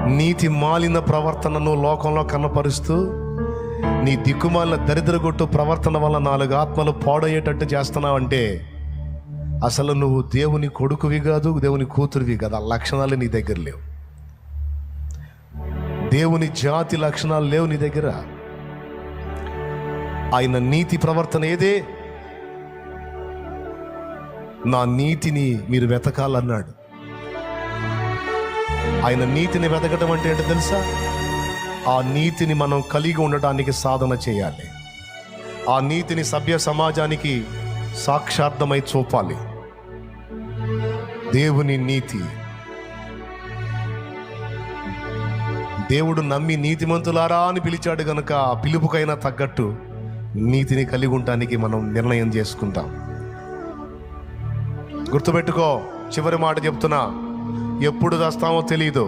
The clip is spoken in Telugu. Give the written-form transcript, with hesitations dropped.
నీతి మాలిన ప్రవర్తనను లోకంలో కనపరుస్తూ నీ దిక్కుమాలిన దరిద్రగొట్టు ప్రవర్తన వల్ల 4 ఆత్మలు పాడయ్యేటట్టు చేస్తున్నావంటే అసలు నువ్వు దేవుని కొడుకువి కాదు, దేవుని కూతురువి కాదు. ఆ లక్షణాలు నీ దగ్గర లేవు. దేవుని జాతి లక్షణాలు లేవు నీ దగ్గర. ఆయన నీతి ప్రవర్తన ఏదే? నా నీతిని మీరు వెతకాలన్నాడు. ఆయన నీతిని వెతకడం అంటే ఏంటో తెలుసా? ఆ నీతిని మనం కలిగి ఉండటానికి సాధన చేయాలి. ఆ నీతిని సభ్య సమాజానికి సాక్షార్థమై చూపాలి. దేవుని నీతి, దేవుడు నమ్మి నీతిమంతులారా అని పిలిచాడు గనుక ఆ పిలుపుకైనా తగ్గట్టు నీతిని కలిగి ఉండటానికి మనం నిర్ణయం చేసుకుంటాం. గుర్తుపెట్టుకో, చివరి మాట చెప్తున్నా, ఎప్పుడు చస్తామో తెలియదు.